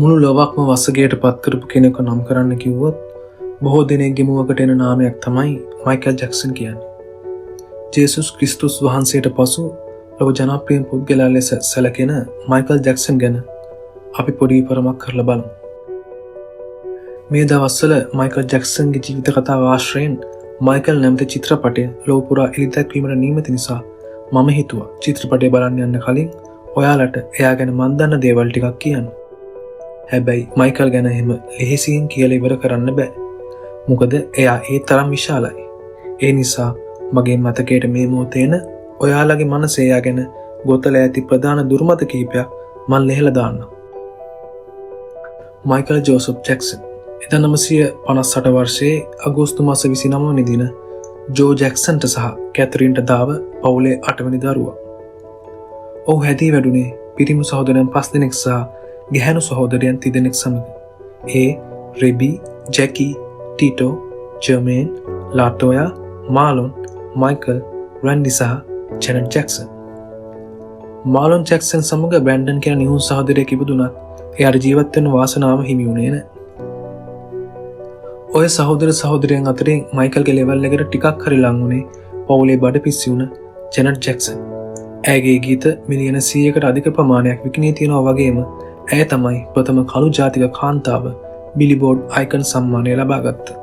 මුළු ලොවක්ම වසගේට පත් කරපු කෙනෙකු නම් කරන්න කිව්වොත් බොහෝ දෙනෙක්ගේ මුවකට එන නාමයක් තමයි මයිකල් ජැක්සන් කියන්නේ. ජේසුස් ක්‍රිස්තුස් වහන්සේට පසු ලොව ජනප්‍රිය පුද්ගලයා ලෙස සැලකෙන මයිකල් ජැක්සන් ගැන අපි පොඩි විපරමක් කරලා බලමු. මේ දවස්වල මයිකල් ජැක්සන්ගේ ජීවිත කතාව ආශ්‍රයෙන් මයිකල් නැමැති චිත්‍රපටය ලොව පුරා එළිදැක්වීමට නියමිත නිසා මම හිතුවා චිත්‍රපටය බලන්න යන්න කලින් ඔයාලට එයා ගැන මන් දන්න දේවල් ටිකක් කියන්න. හැබැයි මයිකල් ගැන එහෙම ලෙහෙසියෙන් කියලා ඉවර කරන්න බෑ. මොකද එයා ඒ තරම් විශාලයි. ඒ නිසා මගේ මතකයට මේ මොහොතේන ඔයාලගේ මනසේ එයා ගැන ගොතලා ඇති ප්‍රධාන දුර්මත කීපයක් මම ලිහලා දාන්නම්. මයිකල් ජෝසප් ජැක්සන් 1958 වර්ෂයේ අගෝස්තු මාස 29 වෙනි දින ජෝ ජැක්සන්ට සහ කැතරින්ට දාව පවුලේ 8 වෙනි දරුවා. ඔහු හැදී වැඩුණේ පිරිමි සහෝදරයන් 5 දෙනෙක් සහ ගැහැණු සහෝදරයන් 3 දෙනෙක් සමග. ඒ රෙබි, ජැකි, ටීටෝ, ජර්මේන්, ලාටෝයා, මාලොන්, මයිකල්, රැන්ඩි සහ ජැනට් ජැක්සන්. මාලොන් ජැක්සන් සමග බ්‍රැන්ඩන් කියන නිහුන් සහෝදරයෙක් ඉපදුණත් එයාට ජීවත් වෙන්න වාසනාව හිමි වුණේ නැහැ. ඔය සහෝදර සහෝදරයන් අතරින් මයිකල්ගේ ලෙවල් එකට ටිකක් හරි ලං වුණේ පවුලේ බඩපිස්සි වුණ ජැනට් ජැක්සන්. ඇයගේ ගීත මිලියන 100කට අධික ප්‍රමාණයක් විකිණී තියෙනවා වගේම ඇය තමයි ප්‍රථම කළු ජාතික කාන්තාව බිලිබෝඩ් අයිකන් සම්මානය ලබා ගත්තා.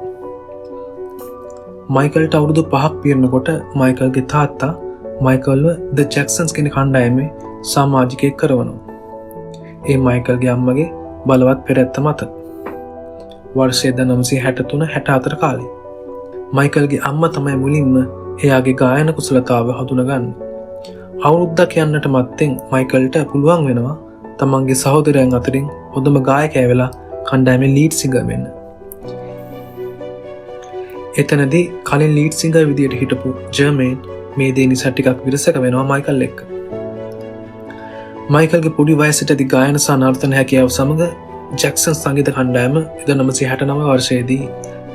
මයිකල්ට අවුරුදු 5ක් පිරෙනකොට මයිකල්ගේ තාත්තා මයිකල්ව ද ජැක්සන්ස් කියන කණ්ඩායමේ සමාජිකයෙක් කරවනවා. ඒ මයිකල්ගේ අම්මගේ බලවත් පෙරැත්ත මත. වර්ෂය 1963-64 කාලේ. මයිකල්ගේ අම්මා තමයි මුලින්ම එයාගේ ගායන කුසලතාව හඳුනගන්නේ. අවුරුද්දක් යන්නට මත්තෙන් මයිකල්ට පුළුවන් වෙනවා තමන්ගේ සහෝදරයන් අතරින් හොඳම ගායකයා වෙලා කණ්ඩායමේ ලීඩ් සිංගර් වෙන්න. එතනදී කලින් ලීඩ් සිංගර් විදියට හිටපු ජර්මේන් මේ දේ නිසා ටිකක් විරසක වෙනවා මයිකල් එක්ක. මයිකල්ගේ පොඩි වයසටදී ගායන සහ නර්තන හැකියාව සමග ජැක්සන් සංගීත කණ්ඩායම 1969 වර්ෂයේදී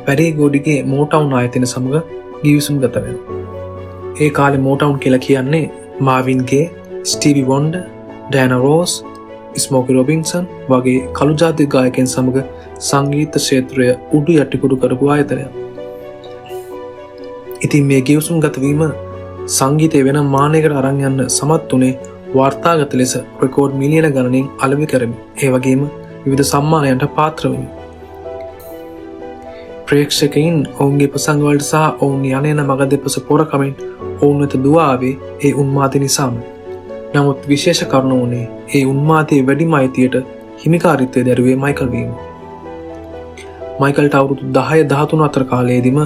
පැරිගෝඩිගේ මෝටවුන් ආයතනය සමග ගිවිසුම් ගත වෙනවා. ඒ කාලේ මෝටවුන් කියලා කියන්නේ මාවින් ගේ, ස්ටීවි වොන්ඩර්, ඩයනා රෝස්, ස්මෝකි රොබින්සන් වගේ කළු ජාතික ගායකයන් සමග සංගීත ක්ෂේත්‍රය උඩු යටිකුඩු කරපු ආයතනයක්. ඉතින් මේ ගිවිසුම් ගතවීම සංගීතය වෙන මානයකට අරන් යන්න සමත් වුණේ වාර්තාගත ලෙස රෙකෝඩ් මිලියන ගණනින් අලෙවි කරමින්. ඒ වගේම විවිධ සම්මානයන්ට පාත්‍ර වෙමින්. ප්‍රේක්ෂකයින් ඔවුන්ගේ ප්‍රසංග වලට සහ ඔවුන් යන මග දෙපස පොර කමින් ඔවුන් වෙත දුව ආවේ ඒ උන්මාදය නිසාම. නමුත් විශේෂ කරුණ වුණේ ඒ උන්මාදයේ වැඩිම අයිතියට හිමිකාරීත්වය දැරුවේ මයිකල් වීම. මයිකල්ට අවුරුදු 10-13 අතර කාලයේදීම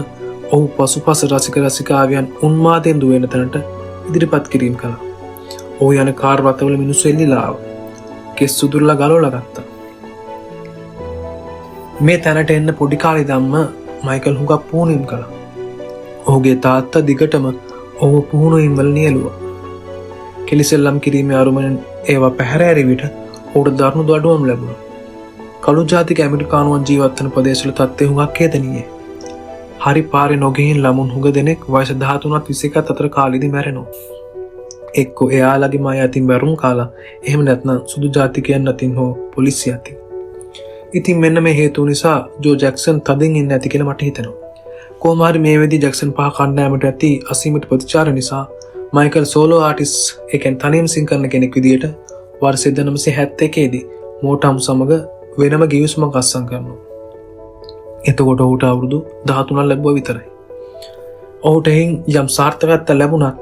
ඔහු පසුපස රසික රසිකාවියන් උන්මාදයෙන් දුවන තැනට ඉදිරිපත් කිරීම කළා. ඔහු යන කාර් රථවල මිනිස්සු එල්ලිලා ආවා. කෙස් සුදුරලා ගලවලා ගත්තා. මේ තැනට එන්න පොඩි කාලේ ධම්ම මයිකල් හුඟක් පුහුණුවීම් කළා. ඔහුගේ තාත්තා දිගටම ඔහු පුහුණුවීම් වල නියැලුවා. කෙලිසෙල්ලම් කිරීමේ අරුමෙන් ඒවා පැහැර ඇරි විට ඔහුට දරුණු දඩුවම් ලැබුණා. කළු ජාතික ඇමරිකානුවන් ජීවත් වන ප්‍රදේශවල තත්ත්වය හුඟක් හේතනීයයි. හරි පාරේ නොගිහින් ළමුන් හුඟ දෙනෙක් වයස 13-21 අතර කාලෙදි මැරෙනවා. එක්කෝ එයාලගේ මාය අතින් බැරුම් කාලා එහෙම නැත්නම් සුදු ජාතිකයන් අතින් හෝ පොලිසිය අතින්. ඉතින් මෙන්න මේ හේතු නිසා ජෝ ජැක්සන් තදින් ඉන්න ඇති කියලා මට හිතෙනවා. කොහොම හරි මේ වෙදී ජැක්සන් පහ කණ්ඩායමට ඇති අසීමිත ප්‍රතිචාර නිසා මයිකල් සෝලෝ ආටිස්ට් එකෙන් තනියම සිං කරන කෙනෙක් විදියට වර්ෂ 1971 දී මෝටවුන් සමග වෙනම ගිවිසුමක් අත්සන් කරනවා. එතකොට ඔහුට අවුරුදු 13ක් ලැබුවා විතරයි. ඔහුට යම් සාර්ථකත්වයක් ලැබුණත්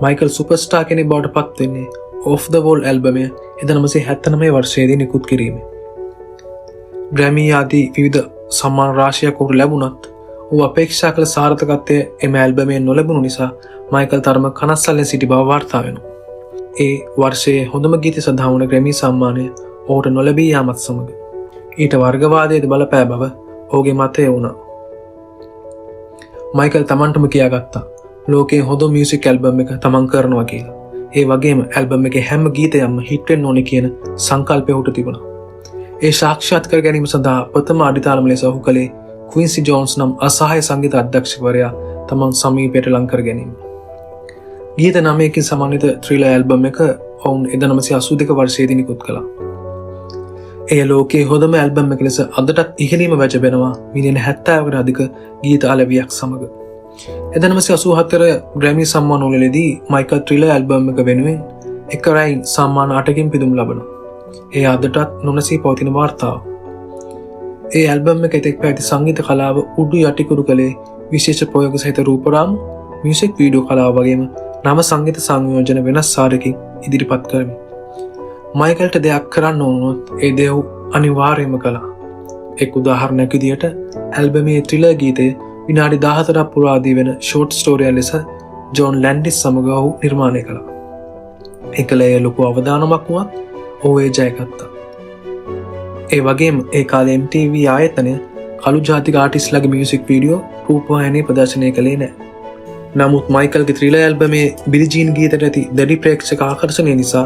මයිකල් සුපර්ස්ටාර් කෙනෙක් බවට පත් වෙන්නේ ඔෆ් ද වෝල් ඇල්බමය 1979 වර්ෂයේදී නිකුත් කිරීමෙන්. ග්‍රැමි ආදී විවිධ සම්මාන රාශියක් ඔහුට ලැබුණත් ඔහු අපේක්ෂා කළ සාර්ථකත්වය එම ඇල්බමයෙන් නොලැබුණු නිසා මයිකල් තරම කනස්සල්ලෙන් සිටි බව වාර්තා වෙනවා. ඒ වර්ෂයේ හොඳම ගීතය සඳහා වුණ ග්‍රැමි සම්මානය ඔහුට නොලැබී යාමත් සමග ඊට වර්ගවාදයේ බලපෑ බව ඔහුගේ මතය වුණා. මයිකල් තමන්ටම කියාගත්තා ලෝකයේ හොඳ මියුසික් ඇල්බම් එක තමන් කරනවා කියලා. ඒ වගේම ඇල්බම් එකේ හැම ගීතයක්ම හිට් වෙන්න ඕනේ කියන සංකල්පය ඔහුට තිබුණා. ඒ සාක්ෂාත් කර ගැනීම සඳහා ප්‍රථම අඩිතාලම ලෙස ඔහු කළේ ක්වින්සි ජෝන්ස් නම් අසහාය සංගීත අධ්‍යක්ෂකවරයා තමන් සමීපයට ලං කර ගැනීම. ගීත 9කින් සමන්විත ත්‍රිලර් ඇල්බම් එක ඔවුන් 1982 වර්ෂයේදී නිකුත් කළා. එය ලෝකයේ හොඳම ඇල්බම් එක ලෙස අදටත් ඉහළීම වැජබෙනවා මිලියන 70කට අධික ගීත අලවියක් සමග. 1984 ග්‍රැමි සම්මානවලදී මයිකල් ත්‍රිලර් ඇල්බම් එක වෙනුවෙන් එක රැයින් සම්මාන 8කින් පිදුම් ලබනවා. ඒ අදටත් නොනැසී පවතින වාර්තාව. ඒ ඇල්බම් එක එතෙක් පැවති සංගීත කලාව උඩු යටිකුරු කළේ විශේෂ ප්‍රයෝග සහිත රූපරාමු, මියුසික් වීඩියෝ කලාව වගේම නව සංගීත සංයෝජන වෙනස් සාරකින් ඉදිරිපත් කරමි. මයිකල්ට දෙයක් කරන්න ඕනොත් ඒ දේ ඔහු අනිවාර්යයෙන්ම කළා. එක් උදාහරණයක් විදිහට ඇල්බමේ ත්‍රිලර් ගීතය විනාඩි 14ක් පුරාදී වෙන ෂෝට් ස්ටෝරියක් ලෙස ජෝන් ලැන්ඩිස් සමග ඔහු නිර්මාණය කළා. ඒකලයේ ලොකු අවදානමක් වුණත් ඔහු ඒ ජයගත්තා. ඒ වගේම ඒ කාලේ MTV ආයතනය කළු ජාතික ආටිස්ට්ලාගේ මියුසික් වීඩියෝ රූපවාහිනියේ ප්‍රදර්ශනය කළේ නැහැ. නමුත් මයිකල්ගේ ත්‍රිලර් ඇල්බමේ බිලි ජීන් ගීතයට ඇති දැඩි ප්‍රේක්ෂක ආකර්ෂණය නිසා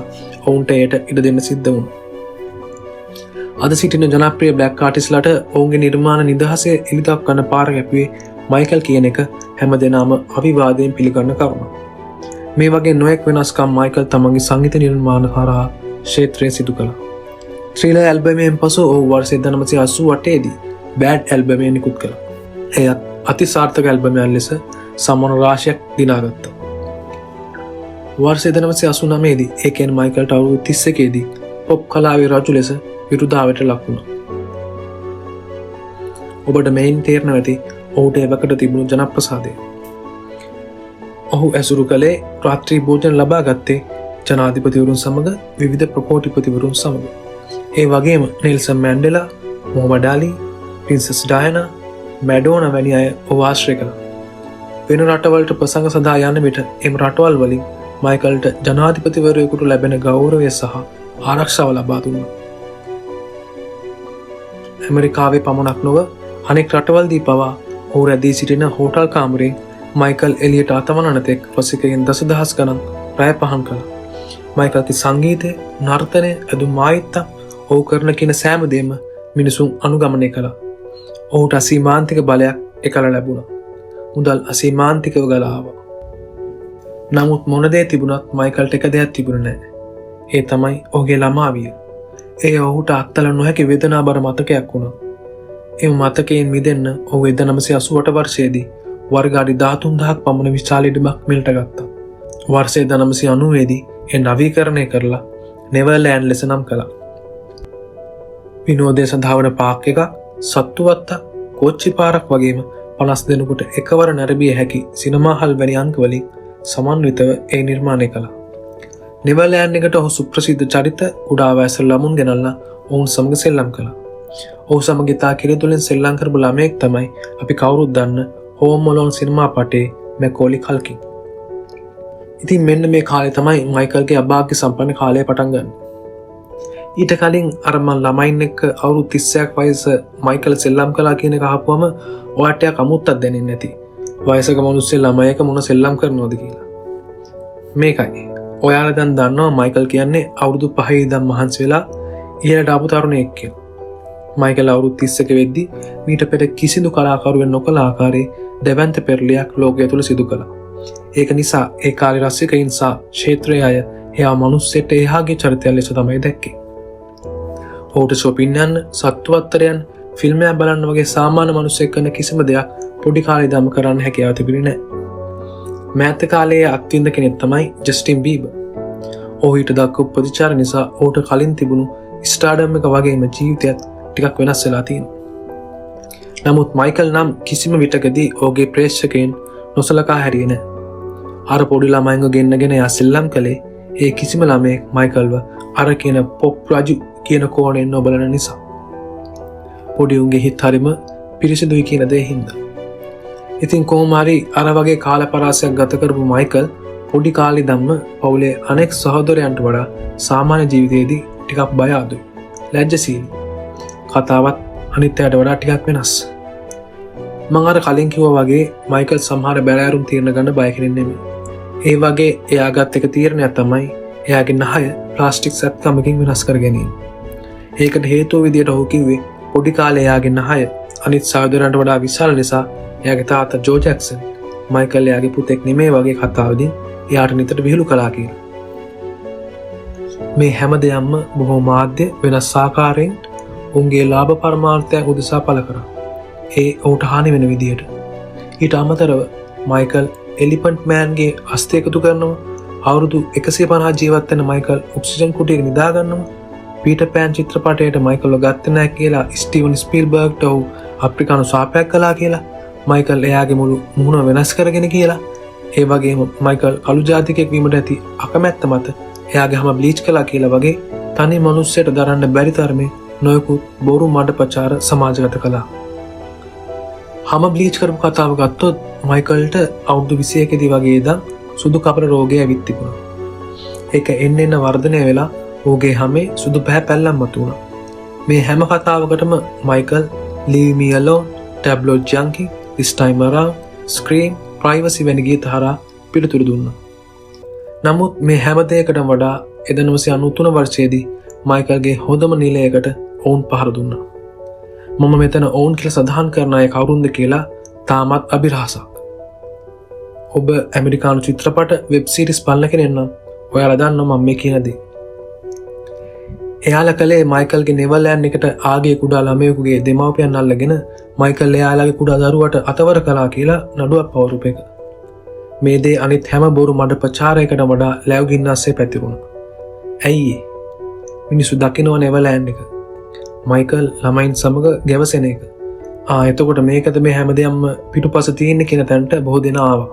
ඔවුන්ට එයට ඉඩ දෙන්න සිද්ධ වුණා. අද සිටින ජනප්‍රිය බ්ලැක් ආටිස්ට්ලාට ඔවුන්ගේ නිර්මාණ නිදහසේ එළිදක්වන්න පාර කැපුවේ මයිකල් කියන එක හැමදෙනාම අවිවාදයෙන් පිළිගන්න කරුණක්. මේ වගේ නොයෙක් වෙනස්කම් මයිකල් තමන්ගේ සංගීත නිර්මාණ හරහා ක්ෂේත්‍රයේ සිදු කළා. ත්‍රිලර් ඇල්බමයෙන් පසු ඔහු වර්ෂ 1988 දී බෑඩ් ඇල්බමය නිකුත් කළා. එයත් අතිසාර්ථක ඇල්බමයක් ලෙස සම්මාන රාශියක් දිනාගත්තා. වර්ෂ 1989 දී ඒ කියන්නේ මයිකල්ට අවුරුදු 31 දී පොප් කලාවේ රජු ලෙස විරුදාවට ලක් වුණා. ඔබට මෙයින් තේරෙනවා ඇති ඔහුට එවකට තිබුණු ජනප්‍රසාදය. ඔහු ඇසුරු කළේ රාත්‍රී භෝජන ලබා ගත්තේ ජනාධිපතිවරුන් සමග විවිධ ප්‍රකෝටිපතිවරුන් සමග. ඒ වගේම නෙල්සන් මැන්ඩෙලා, මොහමඩ් අලි, ප්‍රින්සස් ඩයනා, මැඩෝනා වැනි අය ඔහු ආශ්‍රය කළා. වෙන රටවලට ප්‍රසංග සඳහා යන විට එම රටවල් වලින් මයිකල්ට ජනාධිපතිවරයෙකුට ලැබෙන ගෞරවය සහ ආරක්ෂාව ලබා දුන්නා. ඇමරිකාවේ පමණක් නොව අනෙක් රටවල්දී පවා ඔහු රැඳී සිටින හෝටල් කාමරේ මයිකල් එළියට අතවනන තෙක් රසිකයන් දසදහස් ගණන් රැය පහන් කළා. මයිකල්ගේ සංගීතය, නර්තනය, ඇඳුම් ආයිත්ත ඔහු කරන කියන සෑම දෙයක්ම මිනිසුන් අනුගමනය කළා. ඔහුට අසීමාන්තික බලයක් එකල ලැබුණා. මුදල් අසීමාන්තිකව ගලා ආවා. නමුත් මොන දේ තිබුණත් මයිකල්ට එක දෙයක් තිබුණේ නැහැ. ඒ තමයි ඔහුගේ ළමාවිය. ඒ ඔහුට අත්හල නොහැකි වේදනාබර මතකයක් වුණා. එම මතකයෙන් මිදෙන්න ඔහු 1988 වර්ෂයේදී වර්ග අඩි 13000ක් පමණ විශාල ඉඩමක් මිලට ගත්තා. වර්ෂ 1990 දී ඒ නවීකරණය කරලා නෙවර්ලෑන්ඩ් ලෙස නම් කළා. විනෝදය සඳහා වන පාක් එකක්, සත්තු වත්තක්, කෝච්චි පාරක් වගේම 50 දෙනෙකුට එකවර නැරඹිය හැකි සිනමාහල් වැනි අංගවලින් සමන්විතව ඒ නිර්මාණය කළා. නෙවර්ලෑන්ඩ් එකට ඔහු සුප්‍රසිද්ධ චරිත කුඩා වයස ළමුන් ගෙනල්ලා ඔවුන් සමග සෙල්ලම් කළා. ඔහු සමග ඉතා කිරිතුලෙන් සෙල්ලම් කරපු ළමයෙක් තමයි අපි කවුරුත් දන්න හෝම් අලෝන් සිනමා පටේ මැකෝලි කල්කින්. ඉතින් මෙන්න මේ කාලේ තමයි මයිකල්ගේ අභාග්‍ය සම්පන්න කාලය පටන් ගන්න. ඊට කලින් අර මන් ළමයින් එක්ක අවුරුදු 30ක් වයස මයිකල් සෙල්ලම් කළා කියන එක අහපුවම ඔයාට ටිකක් අමුත්තක් දැනෙන්නේ නැති. වයසක මිනිස්සු ළමයෙක් මොන සෙල්ලම් කරනවද කියලා. මේකයි. ඔයාලා දැන් දන්නවා මයිකල් කියන්නේ අවුරුදු 5 ඉඳන් මහන්සි වෙලා ඉහළට ආපු තරුණයෙක් කියලා. මයිකල් අවුරුදු 31 වෙද්දී මීට පෙර කිසිදු කලාකරුවෙක් නොකළ ආකාරයේ දෙවන්ත පෙරලියක් ලෝකයේ තුල සිදු කළා. ඒක නිසා ඒ කාලේ රසිකයින් සහ ක්ෂේත්‍රයේ අය එයා මිනිස්සෙට එහාගේ චරිතය ලෙස තමයි දැක්කේ. ඔහුට shopping යන්න, සත්තුවත්තරයන්, ෆිල්ම් එකක් බලන්න වගේ සාමාන්‍ය මිනිස්සෙක් කරන කිසිම දෙයක් පොඩි කාලේ ඉඳන්ම කරන්න හැකියාව තිබුණේ නැහැ. මෑත කාලයේ අත්විඳ කෙනෙක් තමයි ජස්ටින් බීබර්. ඔහු ඊට දක්වපු ප්‍රතිචාර නිසා ඔහුට කලින් තිබුණු ස්ටාර්ඩම් එක වගේම ජීවිතයත් ටිකක් වෙනස් වෙලා තියෙනවා. නමුත් මයිකල් නම් කිසිම විටකදී ඔහුගේ ප්‍රේක්ෂකයන් නොසලකා හැරියේ නැහැ. අර පොඩි ළමයින්ව ගෙන්නගෙන එයා සෙල්ලම් කළේ ඒ කිසිම ළමයෙක් මයිකල්ව අර කියන පොප් රජු කියන කෝණයෙන් නොබලන නිසා. පොඩි උන්ගේ හිත හරිම පිරිසිදුයි කියන දේ හින්දා. ඉතින් කොහොම හරි අර වගේ කාල පරාසයක් ගත කරපු මයිකල් පොඩි කාලේ ධම්ම පවුලේ අනෙක් සහෝදරයන්ට වඩා සාමාන්‍ය ජීවිතයේදී ටිකක් බය අඩුයි. ලැජ්ජශීලී. කතාවත් අනිත් අයට වඩා ටිකක් වෙනස්. මම අර කලින් කිව්වා වගේ මයිකල් සමහර බැලෑරුම් තීරණ ගන්න බය කෙනෙක් නෙමෙයි. ඒ වගේ එයා ගත් එක තීරණයක් තමයි එයාගේ නහය ප්ලාස්ටික් සැත්කමකින් වෙනස් කර ගැනීම. ඒකට හේතුව විදියට ඔහු කිව්වේ පොඩි කාලේ එයාගේ නහය අනිත් සහෝදරයන්ට වඩා විශාල නිසා එයාගේ තාත්තා ජෝ ජැක්සන් මයිකල් එයාගේ පුතෙක් නෙමෙයි වගේ කතාවකින් එයාට නිතර විහිළු කළා කියලා. මේ හැම දෙයක්ම බොහෝ මාධ්‍ය වෙනස් ආකාරයෙන් උන්ගේ ලාභ පරමාර්ථයක් උදෙසා පළ කරා. ඒ ඔහුට හානි වෙන විදියට. ඊට අමතරව මයිකල් එලිෆන්ට් මෑන්ගේ අස්ථි එකතු කරනවා. අවුරුදු 150 ජීවත් වෙන මයිකල් ඔක්සිජන් කුටියක නිදා ගන්නවා. පීටර් පෑන් චිත්‍රපටයට මයිකල්ව ගත්තේ නැහැ කියලා ස්ටීවන් ස්පීල්බර්ග්ට ඔහු අප්‍රිකානු ශාපයක් කළා කියලා. මයිකල් එයාගේ මුළු මුහුණ වෙනස් කරගෙන කියලා. ඒ වගේම මයිකල් කළු ජාතිකයෙක් වීමට ඇති අකමැත්ත මත එයාගේ හැම බ්ලීච් කළා කියලා වගේ තනි මිනිස්සෙට දරන්න බැරි තරමේ නොයෙකුත් බොරු මඩ ප්‍රචාර සමාජගත කළා. හැම බ්ලීච් කරපු කතාව ගත්තොත් මයිකල්ට අවුරුදු 21 දී වගේ ඉඳන් සුදු කපර රෝගය ඇවිත් තිබුණා. ඒක එන්න වර්ධනය වෙලා ඔහුගේ හැමේ සුදු පැහැ පැල්ලම් මතුවුණා. මේ හැම කතාවකටම Michael Leave Me Alone, Tabloid Junkie, This Time Around, Scream, Privacy වැනි ගීත හරහා පිළිතුරු දුන්නා. නමුත් මේ හැම දෙයකටම වඩා 1993 වර්ෂයේදී මයිකල්ගේ හොඳම නිලයකට ඔවුන් පහර දුන්නා. මම මෙතන ඔවුන් කියලා සඳහන් කරන අය කවුරුන්ද කියලා තාමත් අභිරහසක්. ඔබ ඇමරිකානු චිත්‍රපට වෙබ් සීරීස් බලන කෙනෙක් නම් ඔයාලා දන්නවා මම මේ කියන දේ. එයාලා කලේ මයිකල්ගේ නෙවර්ලෑන්ඩ් එකට ආගේ කුඩා ළමයෙකුගේ දෙමව්පියන් අල්ලගෙන මයිකල් එයාලගේ කුඩා දරුවට අතවර කළා කියලා නඩුවක් පවරපු එක. මේ දේ අනිත් හැම බොරු මඩ ප්‍රචාරයකට වඩා ලැබුගින්නාස්සේ පැතිරුණා. ඇයි මිනිස්සු දකින්නව නෙවර්ලෑන්ඩ් එක මයිකල් ළමයින් සමග ගැවසෙන එක. එතකොට මේකද මේ හැමදේම පිටුපස තියෙන්නේ කියන තැනට බොහෝ දෙනා ආවා.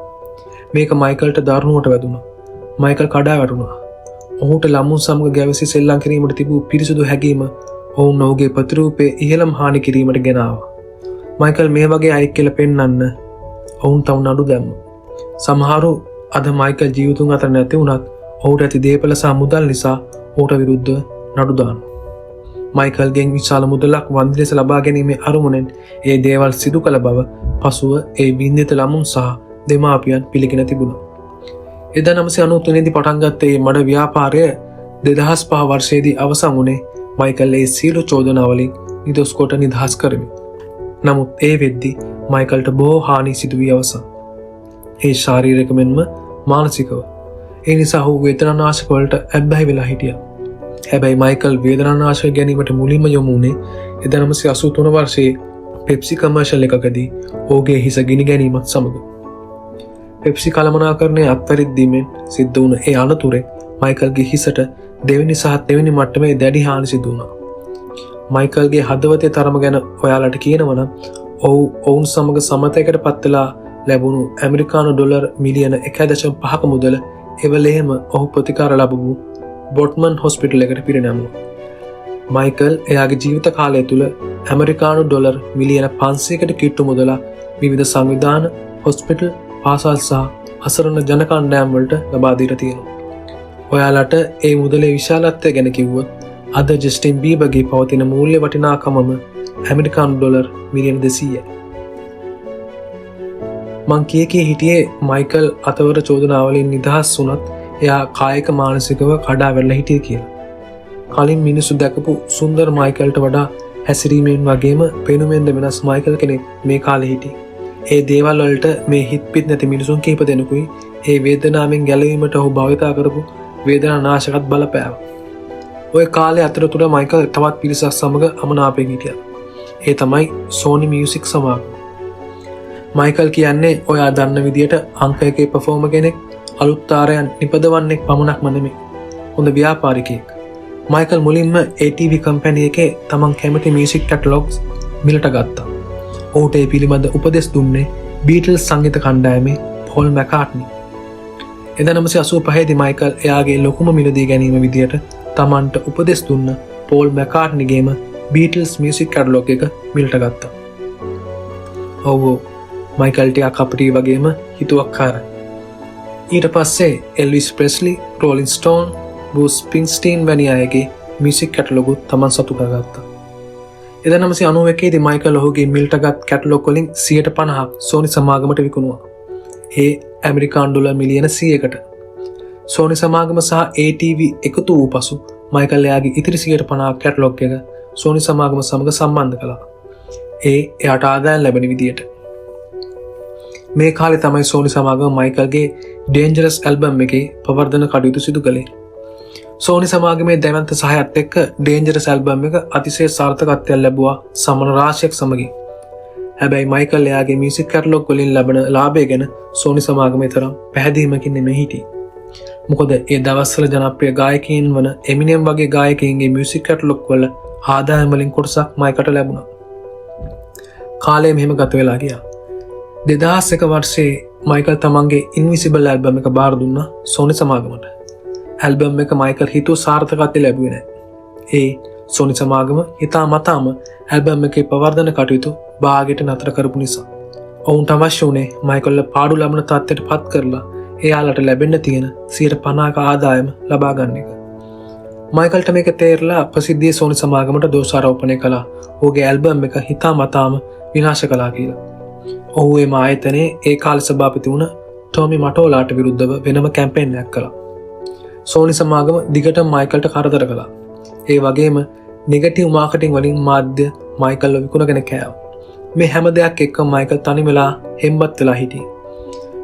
මේක මයිකල්ට දරුණුවට වැදුණා. මයිකල් කඩා වැටුණා. ඔහුට ළමුන් සමග ගැවසී සෙල්ලම් කිරීමට තිබූ පිරිසුදු හැඟීම ඔවුන් ඔහුගේ ප්‍රතිරූපයේ ඉහළම හානි කිරීමට ගෙන ආවා. මයිකල් මේ වගේ අයෙක් කියලා පෙන්වන්න ඔවුන් තව නඩු දැම්මා. සමහරු අද මයිකල් ජීවිතුන් අතර නැති වුණත් ඔහුට ඇති දේපල සහ මුදල් නිසා ඔහුට විරුද්ධව නඩු දානවා. මයිකල්ගෙන් විශාල මුදලක් වන්දි ලෙස ලබා ගැනීමේ අරමුණෙන් ඒ දේවල් සිදු කළ බව පසුව ඒ බින්දිත ළමුන් සහ දෙමාපියන් පිළිගෙන තිබුණා. 1993 දී පටන් ගත්ත මේ මඩ ව්‍යාපාරය 2005 වර්ෂයේදී අවසන් වුණේ මයිකල් ඒ සියලු චෝදනාවලින් නිදොස් කොට නිදහස් කරමින්. නමුත් ඒ වෙද්දී මයිකල්ට බොහෝ හානි සිදු වී අවසන්. ඒ ශාරීරික මෙන්ම මානසිකව. ඒ නිසා ඔහු වේදනානාශක වලට ඇබ්බැහි වෙලා හිටියා. හැබැයි මයිකල් වේදනානාශක ගැනීමට මුලින්ම යොමු වුණේ 1983 වර්ෂයේ පෙප්සි කමර්ෂල් එකකදී ඔහුගේ හිස ගිනි ගැනීමත් සමග. පෙප්සි කළමනාකරණය අත්පරිද්දීමෙන් සිද්ධ වුණ ඒ අනතුරේ මයිකල්ගේ හිසට දෙවෙනි සහ තෙවෙනි මට්ටමේ දැඩි හානි සිදු වුණා. මයිකල්ගේ හදවතේ තරම ගැන ඔයාලට කියනවනම් ඔවුන් සමග සමතයකට පත් වෙලා ලැබුණු ඇමරිකානු ඩොලර් මිලියන 1.5ක මුදල එවලේම ඔහු ප්‍රතිකාර ලැබපු බොට්මන් හොස්පිටල් එකට පිරිනැමුණා. මයිකල් එයාගේ ජීවිත කාලය තුල ඇමරිකානු ඩොලර් මිලියන 500කට කිට්ටු මුදල විවිධ සංවිධාන, හොස්පිටල්, පාසල් සහ අසරණ ජන කණ්ඩායම් වලට ලබා දීලා තියෙනවා. ඔයාලට ඒ මුදලේ විශාලත්වය ගැන කිව්වොත් අද ජස්ටින් බීබර්ගේ පවතින මූල්‍ය වටිනාකමම ඇමරිකානු ඩොලර් මිලියන 200යි. මං කී හිටියේ මයිකල් අතවර චෝදනාවලින් නිදහස් වුණත් එයා කායික මානසිකව කඩා වැටලා හිටියේ කියලා. කලින් මිනිස්සු දැකපු සුන්දර මයිකල්ට වඩා හැසිරීමෙන් වගේම පෙනුමෙන්ද වෙනස් මයිකල් කෙනෙක් මේ කාලේ හිටියේ. ඒ දේවල් වලට මේ හිත් පිට නැති මිනිසුන් කීප දෙනෙකුයි ඒ වේදනාවෙන් ගැලවීමට ඔහු භාවිතා කරපු වේදනානාශකත් බලපෑවා. ওই කාලේ අතරතුර මයිකල් තවත් පිරිසක් සමග අමනාපයෙන් හිටියා. ඒ තමයි සෝනි මියුසික් සමාගම. මයිකල් කියන්නේ ඔයා දන්න විදියට අංක 1 පර්ෆෝමර් කෙනෙක්, අලුත් තාරයන් නිපදවන්නෙක් පමණක්ම නෙමෙයි. හොඳ ව්‍යාපාරිකයෙක්. මයිකල් මුලින්ම ATV කම්පැනි එකේ තමන් කැමති මියුසික් කැටලොග්ස් මිලට ගත්තා. ඔහුට ඒ පිළිබඳ උපදෙස් දුන්නේ බීටල්ස් සංගීත කණ්ඩායමේ පෝල් මැකාට්නි. 1985 දී මයිකල් එයාගේ ලොකුම මිලදී ගැනීම විදියට තමන්ට උපදෙස් දුන්න පෝල් මැකාට්නිගේම බීටල්ස් මියුසික් කැටලොග් එක මිලට ගත්තා. ඔව් මයිකල් ටිකක් අපිටි වගේම හිතුවක්කාරයි. ඊට පස්සේ එල්විස් ප්‍රෙස්ලි, රෝලින් ස්ටෝන්, බෘස් ස්ප්‍රින්ග්ස්ටීන් වැනි අයගේ මියුසික් කැටලොගුත් තමන් සතු කරගත්තා. 1991 දී මයිකල් ඔහුගේ මිල්ටගත් කැටලොග් වලින් 50% සෝනි සමාගමට විකුණුවා. ඒ ඇමරිකානු ඩොලර් මිලියන 100කට. සෝනි සමාගම සහ ATV එකතු වූ පසු මයිකල් එයාගේ ඉතිරි 50% කැටලොග් එක සෝනි සමාගම සමග සම්බන්ධ කළා. එයාට ආදායම් ලැබෙන විදියට. මේ කාලේ තමයි සෝනි සමාගම මයිකල්ගේ ඩේන්ජරස් ඇල්බම් එකේ ප්‍රවර්ධන කටයුතු සිදු කළේ. සෝනි සමාගමේ දැවන්ත සහයත් එක්ක ඩේන්ජරස් ඇල්බම් එක අතිශය සාර්ථකත්වයක් ලැබුවා සමන රාශියක් සමගින්. හැබැයි මයිකල් එයාගේ මියුසික් කැටලොග් වලින් ලැබෙන ලාභය ගැන සෝනි සමාගමේ තරම් පැහැදීමකින් නෙමෙයි හිටියේ. මොකද ඒ දවස්වල ජනප්‍රිය ගායකයින් වන එමිනෙම් වගේ ගායකයින්ගේ මියුසික් කැටලොග් වල ආදායම් වලින් කොටසක් මයිකට ලැබුණා. කාලය මෙහෙම ගත වෙලා ගියා. 2001 වර්ෂයේ මයිකල් තමන්ගේ ඉන්විසිබල් ඇල්බම් එක බාර දුන්නා සෝනි සමාගමට. ඇල්බම් එක මයිකල් හිතුව සාර්ථකත්වය ලැබුවේ නැහැ. ඒ සෝනි සමාගම හිතා මතාම ඇල්බම් එකේ ප්‍රවර්ධන කටයුතු භාගයට නතර කරපු නිසා. ඔවුන්ට අවශ්‍ය වුණේ මයිකල්ල පාඩු ලබන තත්ත්වයට පත් කරලා එයාලට ලැබෙන්න තියෙන 50% ආදායම ලබා ගන්න එක. මයිකල්ට මේක තේරලා ප්‍රසිද්ධියේ සෝනි සමාගමට දෝෂාරෝපණය කළා. ඔහුගේ ඇල්බම් එක හිතා මතාම විනාශ කළා කියලා. ඔහු එම ආයතනයේ ඒ කාලේ සභාපති වුණ ටොමි මටෝලාට විරුද්ධව වෙනම කැම්පේන් එකක් කළා. සෝනි සමාගම දිගටම මයිකල්ට කරදර කළා. ඒ වගේම නෙගටිව් මාකටිං වලින් මාධ්‍ය මයිකල්ව විකුණගෙන කෑවා. මේ හැම දෙයක් එක්ක මයිකල් තනි වෙලා හෙම්බත් වෙලා හිටියේ.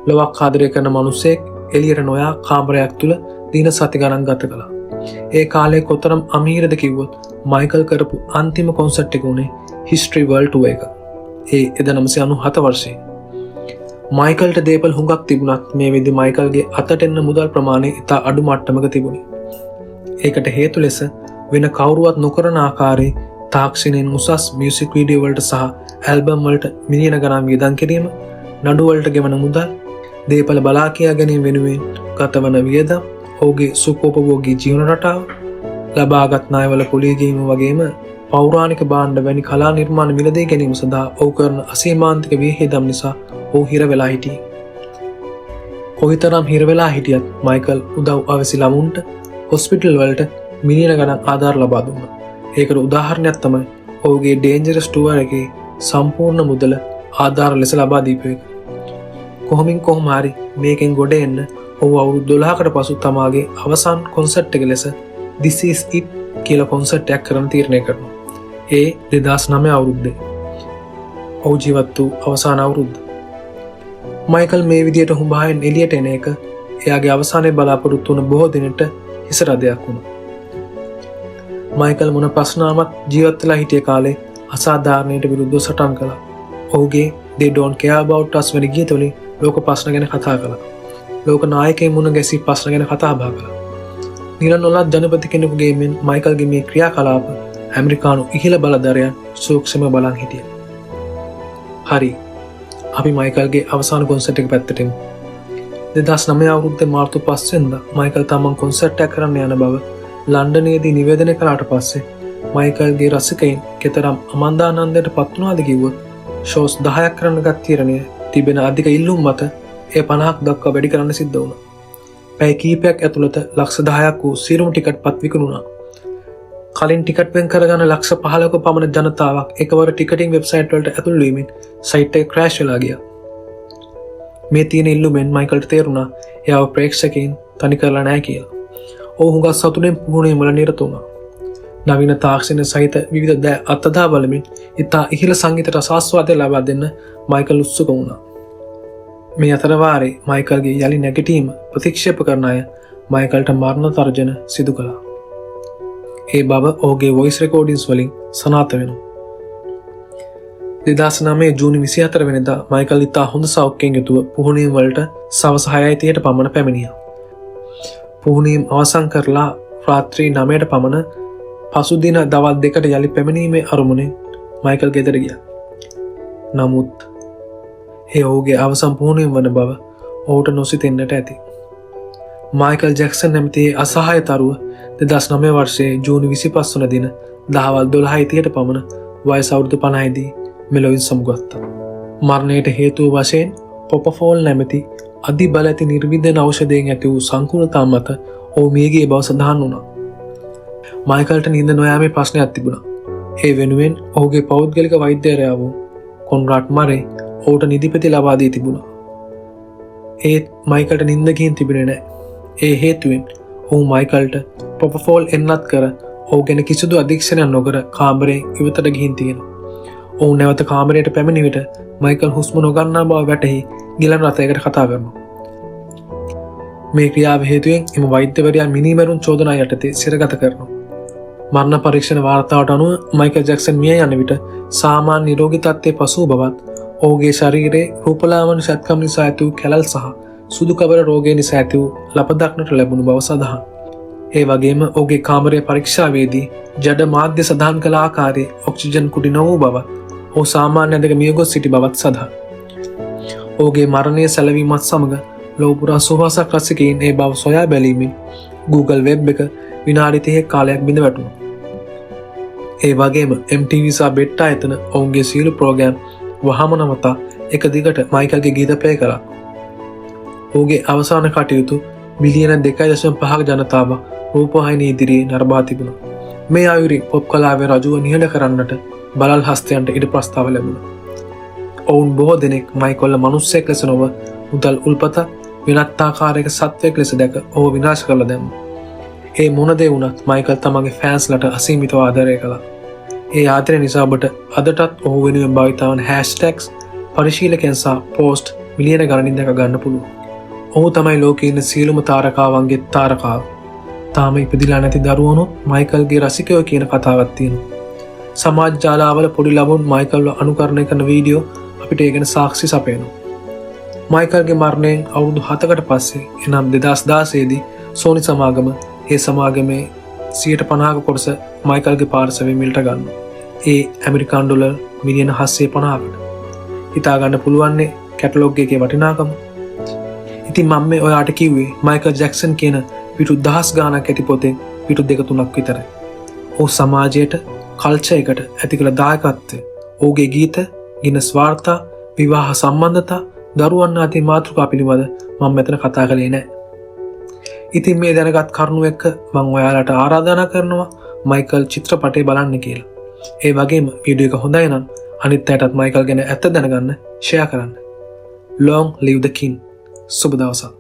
ලොවක් ආදරය කරන මිනිසෙක් එළියට නොයා කාමරයක් තුල දින සති ගණන් ගත කළා. ඒ කාලේ කොතරම් අමීරද කිව්වොත් මයිකල් කරපු අන්තිම කොන්සර්ට් එක උනේ හිස්ටරි වර්ල්ඩ් ටූර් එක. ඒ 1997 වර්ෂයේ. මයිකල්ට දේපල හුඟක් තිබුණත් මේ වෙද්දි මයිකල්ගේ අතට එන්න මුදල් ප්‍රමාණය ඉතා අඩු මට්ටමක තිබුණේ. ඒකට හේතු ලෙස වෙන කවුරුවත් නොකරන ආකාරයේ තාක්ෂණයෙන් උසස් මියුසික් වීඩියෝ වලට සහ ඇල්බම් වලට මිලියන ගණන් වියදම් කිරීම, නඩු වලට ගෙවන මුදල්, දේපල බලා කියා ගැනීම වෙනුවෙන් ගතවන වියදම්, ඔහුගේ සුඛෝපභෝගී ජීවන රටාව, ලබාගත් ණයවල කුලී ගැනීම වගේම පෞරාණික භාණ්ඩ වැනි කලා නිර්මාණ මිලදී ගැනීම සඳහා ඔහු කරන අසීමාන්තික වියහියදම් නිසා ඔහු හිර වෙලා හිටියේ. කොයිතරම් හිර වෙලා හිටියත් මයිකල් උදව් අවැසි ළමුන්ට හොස්පිටල් වලට මිලියන ගණන් ආධාර ලබා දුන්නා. ඒකට උදාහරණයක් තමයි ඔහුගේ ඩේන්ජරස් ටූර් එකේ සම්පූර්ණ මුදල ආධාර ලෙස ලබා දීපු එක. කොහොම හරි මේකෙන් ගොඩ එන්න ඔහු අවුරුදු 12කට පසු තමාගේ අවසන් කොන්සර්ට් එක ලෙස This Is It කියලා කොන්සර්ට් එකක් කරන්න තීරණය කරනවා. ඒ 2009 අවුරුද්දේ. ඔහු ජීවත් වූ අවසාන අවුරුද්ද. මයිකල් මේ විදියට හුඹායෙන් එළියට එන එක එයාගේ අවසානයේ බලාපොරොත්තු වුණ බොහෝ දිනට හිස රදයක් වුණා. මයිකල් මොන ප්‍රශ්නාවක් ජීවත් වෙලා හිටිය කාලේ අසාධාරණයට විරුද්ධව සටන් කළා. ඔහුගේ They Don't Care About Us වැනි ගීත වලින් ලෝක ප්‍රශ්න ගැන කතා කළා. ලෝක නායකයන් මුණ ගැසී ප්‍රශ්න ගැන කතා බහ කළා. නිරන්වලත් ජනපති කෙනෙකුගේ මෙන් මයිකල්ගේ මේ ක්‍රියාකලාප ඇමරිකානු ඉහළ බලධරයන් සූක්ෂම බලන් හිටියා. හරි. අපි මයිකල්ගේ අවසාන කොන්සර්ට් එක පැත්තට එමු. 2009 අවුරුද්දේ මාර්තු 5 වෙනිදා මයිකල් තමන් කොන්සර්ට් එකක් කරන්න යන බව ලන්ඩනයේදී නිවේදනය කළාට පස්සේ මයිකල්ගේ රසිකයින් කෙතරම් අමන්දානන්දයට පත් වුණාද කිව්වොත් ෂෝස් 10ක් කරන්න ගත් තීරණය තිබෙන අධික ඉල්ලුම් මත ඒ 50ක් දක්වා වැඩි කරන්න සිද්ධ වුණා. පැය කිහිපයක් ඇතුළත ලක්ෂ 10ක් වූ සියලුම ටිකට් පත් විකුණුණා. කලින් ටිකට් වෙන් කරගන්න ලක්ෂ 15ක පමණ ජනතාවක් එකවර ටිකටින් වෙබ්සයිට් වලට ඇතුල් වීමෙන් සයිට් එක ක්‍රෑෂ් වෙලා ගියා. මේ තියෙන ඉල්ලුමෙන් මයිකල්ට තේරුණා එයාව ප්‍රේක්ෂකයින් තනි කරලා නැහැ කියලා. ඔහු හුඟක් සතුටෙන් පුහුණුවීම් වල නිරත වුණා. නවීන තාක්ෂණ සහිත විවිධ දෑ අත්දැක බලමින් ඉතා ඉහළ සංගීත රසාස්වාදය ලබා දෙන්න මයිකල් උත්සුක වුණා. මේ අතර වාරේ මයිකල්ගේ යලි නැගිටීම ප්‍රතික්ෂේප කරන අය මයිකල්ට මරණ තර්ජන සිදු කළා. ඒ බව ඔහුගේ වොයිස් රෙකෝඩින්ස් වලින් සනාථ වෙනවා. 2009 ජූනි 24 වෙනිදා මයිකල් ඉතා හොඳ සෞඛ්‍යයෙන් යුතුව පුහුණුවීම් වලට සවස් 6:30ට පමණ පැමිණියා. පුහුණුවීම් අවසන් කරලා රාත්‍රී 9ට පමණ පසුදින දවල් 2ට යලි පැමිණීමේ අරමුණෙන් මයිකල් ගෙදර ගියා. නමුත් ඒ ඔහුගේ අවසන් පුහුණුවීම් වන බව ඔහුට නොසිතෙන්නට ඇති. මයිකල් ජැක්සන් නැමැති අසහාය තරුව 2009 වර්ෂයේ ජූනි 25 වන දින දහවල් 12:30ට පමණ වයස අවුරුදු 50 දී මෙලොවින් සමුගත්තා. මරණයට හේතුව වශයෙන් පොපෆෝල් නැමැති අධි බල ඇති නිර්විදන ඖෂධයෙන් ඇති වූ සංකූලතා මත ඔහු මියගිය බව සඳහන් වුණා. මයිකල්ට නිින්ද නොයාමේ ප්‍රශ්නයක් තිබුණා. ඒ වෙනුවෙන් ඔහුගේ පෞද්ගලික වෛද්‍යවරයා වූ කොන්රාඩ් මරේ ඔහුට නිදිපෙති ලබා දී තිබුණා. ඒත් මයිකල්ට නිින්ද ගිහින් තිබුණේ නැහැ. ඒ හේතුවෙන් ඔහු මයිකල්ට ප්‍රොපෆෝල් එන්නත් කර ඔහු ගැන කිසිදු අධීක්ෂණයක් නොකර කාමරයෙන් ඉවතට ගිහින් තියෙනවා. ඔහු නැවත කාමරයට පැමිණි විට මයිකල් හුස්ම නොගන්නා බව වැටහි ගිලන් රථයකට කතා කරනවා. මේ ක්‍රියාව හේතුවෙන් එම වෛද්‍යවරයා මිනිමරුන් චෝදනා යටතේ සිරගත කරනවා. මරණ පරීක්ෂණ වාර්තාවට අනුව මයිකල් ජැක්සන් මිය යන විට සාමාන්‍ය නිරෝගී තත්ත්වයේ පසුව බවත් ඔහුගේ ශරීරයේ රූපලාවන්‍ය සැත්කම් නිසා ඇති වූ කැලල් සහ සුදු කබර රෝගය නිසා ඇති වූ ලප දක්නට ලැබුණු බව සඳහන්. ඒ වගේම ඔහුගේ කාමරයේ පරීක්ෂාවේදී ජඩ මාධ්‍ය සඳහන් කළ ආකාරයේ ඔක්සිජන් කුඩි නොවූ බවත් ඔහු සාමාන්‍ය අධික මියගොස් සිටි බවත් සඳහන්. ඔහුගේ මරණය සැලවීමත් සමග ලෝපුරා සුවාසක් රසිකයින් ඒ බව සොයා බැලීමෙන් Google වෙබ් එක විනාඩි 30ක කාලයක් බිඳ වැටුණා. ඒ වගේම MTV සහ බෙට් ආයතන ඔවුන්ගේ සියලු ප්‍රෝග්‍රෑම් වහම නවතා එක දිගට මයිකල්ගේ ගීත ප්ලේ කළා. ඔහුගේ අවසාන කටයුතු මිලියන 2.5ක ජනතාව රූපවාහිනිය ඉදිරියේ නරඹා තිබුණා. මේ අයුරින් පොප් කලාවේ රජුව නිහඬ කරන්නට බලල් හස්තයන්ට ඉඩ ප්‍රස්තාව ලැබුණා. ඔවුන් බොහෝ දෙනෙක් මයිකල්ව මිනිස්සෙක් ලෙස නොව මුදල් උල්පතක් වෙනත් ආකාරයක සත්වයක් ලෙස දැක ඔහු විනාශ කරලා දැම්මා. ඒ මොන දේ වුණත් මයිකල් තමගේ ෆෑන්ස්ලට අසීමිතව ආදරය කළා. ඒ ආදරය නිසා ඔබට අදටත් ඔහු වෙනුවෙන් භාවිත වන හෑෂ්ටැග්ස් පරිශීලකයන් සහ පෝස්ට් මිලියන ගණනින් දැක ගන්න පුළුවන්. ඔහු තමයි ලෝකයේ ඉන්න සියලුම තාරකාවන්ගේ තාරකාව. තාම ඉපදිලා නැති දරුවනුත් මයිකල්ගේ රසිකයෝ කියන කතාවක් තියෙනවා. සමාජ ජාලාවල පොඩි ළමුන් මයිකල්ව අනුකරණය කරන වීඩියෝ අපිට ඒ ගැන සාක්ෂි සපයනවා. මයිකල්ගේ මරණයෙන් අවුරුදු 7කට පස්සේ එනම් 2016 දී සෝනි සමාගම ඒ සමාගමේ 50% කොටස මයිකල්ගේ පාර්ශවයෙන් මිලට ගන්නවා. ඒ ඇමරිකානු ඩොලර් මිලියන 750කට. හිතා ගන්න පුළුවන්නේ කැටලොග් එකේ වටිනාකම. ඉතින් මම මේ ඔයාට කිව්වේ මයිකල් ජැක්සන් කියන පිටු 10 ගාණක් ඇති පොතෙන් පිටු 2-3ක් විතරයි. ඔහු සමාජයට කල්චර් එකට ඇති කළ දායකත්වය, ඔහුගේ ගීත, ගිනස් වාර්තා, විවාහ සම්බන්ධතා, දරුවන් අතර මාතෘකා පිළිබඳ මම මෙතන කතා කළේ නැහැ. ඉතින් මේ දැනගත් කරුණු එක්ක මම ඔයාලට ආරාධනා කරනවා මයිකල් චිත්‍රපටය බලන්න කියලා. ඒ වගේම වීඩියෝ එක හොඳයි නම් අනිත් අයටත් මයිකල් ගැන ඇත්ත දැනගන්න ෂෙයා කරන්න. Long live the king. සුබ දවසක්.